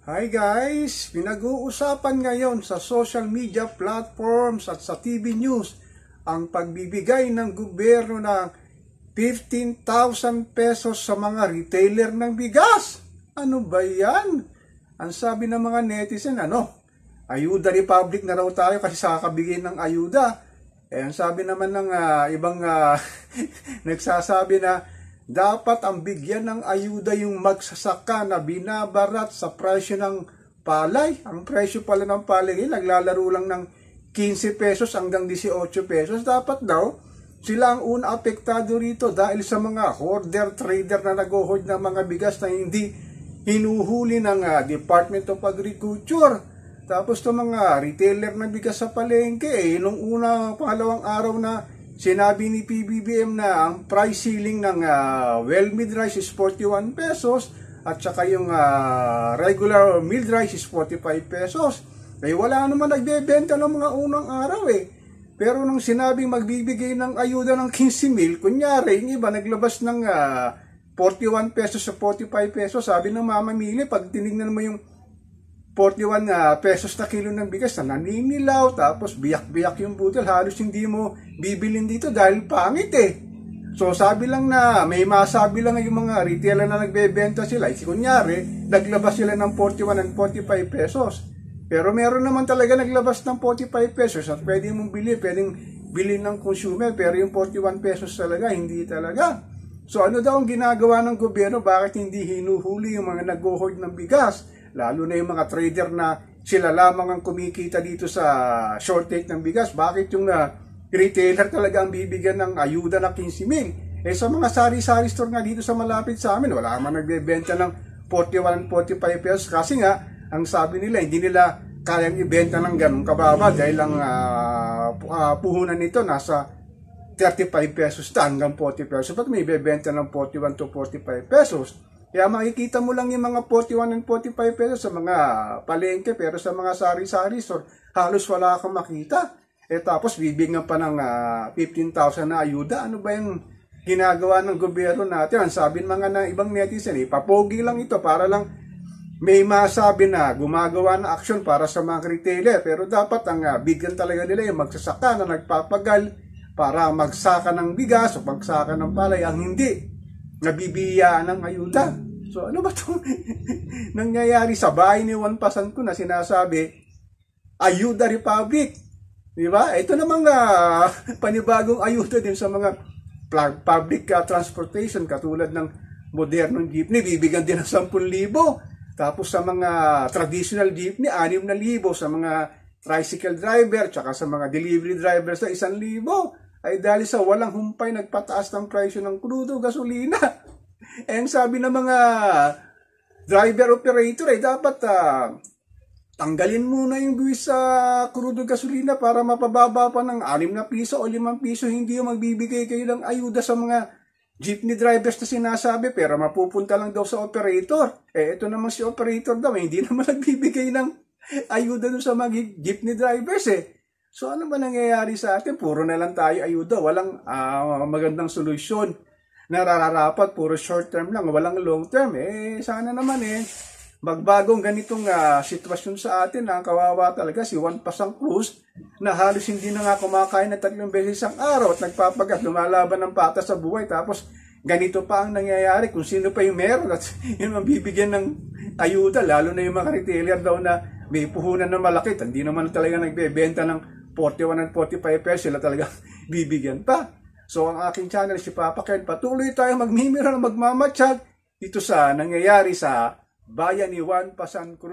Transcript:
Hi guys! Pinag-uusapan ngayon sa social media platforms at sa TV news ang pagbibigay ng gobyerno ng 15,000 pesos sa mga retailer ng bigas. Ano ba yan? Ang sabi ng mga netizen, Ayuda Republic na raw tayo kasi sa kakabigay ng ayuda. Ang sabi naman ng ibang nagsasabi na dapat ang bigyan ng ayuda yung magsasaka na binabarat sa presyo ng palay. Ang presyo pala ng palay naglalaro lang ng 15 pesos hanggang 18 pesos. Dapat daw sila ang una apektado rito dahil sa mga hoarder, trader na nag-hoard ng mga bigas na hindi hinuhuli ng Department of Agriculture. Tapos itong mga retailer ng bigas sa palengke, nung pangalawang araw na sinabi ni PBBM na ang price ceiling ng well-milled rice is 41 pesos at saka yung regular milled rice is 45 pesos. Wala naman nagbebenta ng mga unang araw Pero nung sinabing magbibigay ng ayuda ng 15,000, kunyari, yung iba naglabas ng 41 pesos sa 45 pesos, sabi ng mamamili, pag tinignan mo yung 41 pesos na kilo ng bigas na naninilaw, tapos biyak-biyak yung budol, halos hindi mo bibilin dito dahil pangit So sabi lang na, may masabi lang yung mga retailer na nagbebenta sila, kunyari, naglabas sila ng 41 and 45 pesos. Pero meron naman talaga naglabas ng 45 pesos at pwede mong pwedeng bilhin ng consumer, pero yung 41 pesos talaga, hindi talaga. So ano daw ang ginagawa ng gobyerno? Bakit hindi hinuhuli yung mga nag-hoard ng bigas? Lalo na yung mga trader na sila lamang ang kumikita dito sa shortage ng bigas. Bakit yung retailer talaga ang bibigyan ng ayuda na 15,000? Sa mga sari-sari store nga dito sa malapit sa amin, wala naman nagbebenta ng 41 and 45 pesos. Kasi nga, ang sabi nila, hindi nila kayang ibenta ng ganun kababa dahil ang puhunan nito nasa 35 pesos hanggang 40 pesos. Ba't may bebenta ng 41 to 45 pesos? Kaya makikita mo lang yung mga 41 and 45 pesos sa mga palengke, pero sa mga sari-sari store, halos wala kang makita. Tapos bibigyan pa ng 15,000 na ayuda. Ano ba yung ginagawa ng gobyerno natin? Ang sabi mga ng ibang netizen, papogi lang ito para lang may masabi na gumagawa na aksyon para sa mga retailer. Pero dapat ang bigyan talaga nila yung magsasaka na nagpapagal para magsaka ng bigas o magsaka ng palay, ang hindi nabibiyaan ng ayuda. So ano ba itong nangyayari sa bahay ni Juan Pasanco na sinasabi, Ayuda Republic? Diba? Ito namang panibagong ayuda din sa mga public transportation katulad ng modernong jeepney, bibigyan din ng 10,000. Tapos sa mga traditional jeepney, 6,000. Sa mga tricycle driver, tsaka sa mga delivery driver sa 1,000. Ay dahil sa walang humpay nagpataas ng presyo ng crudo, gasolina. Ang sabi ng mga driver operator dapat tanggalin muna yung buwis sa crudo gasolina para mapababa pa ng 6 na piso o 5 piso. Hindi yung magbibigay kayo ng ayuda sa mga jeepney drivers na sinasabi, pero mapupunta lang daw sa operator. Ito naman si operator daw, hindi naman nagbibigay ng ayuda doon sa mga jeepney drivers So ano ba nangyayari sa atin? Puro na lang tayo ayuda. Walang magandang solusyon. Nararapat, puro short term lang. Walang long term. Sana naman magbagong ganitong sitwasyon sa atin. Kawawa talaga si Juan Pasanco na halos hindi na nga kumakain na 3 beses ang araw at nagpapagat, lumalaban ng patas sa buhay. Tapos ganito pa ang nangyayari kung sino pa yung meron at yun ang bibigyan ng ayuda. Lalo na yung mga retailer daw na may puhunan na malaki. Hindi naman talaga nagbebenta ng 41 and 45 pesos, sila talaga bibigyan pa. So ang aking channel si Papa Ken, patuloy tayo magmimira na magmamatsyag dito sa nangyayari sa bayan ni Juan Pasanco.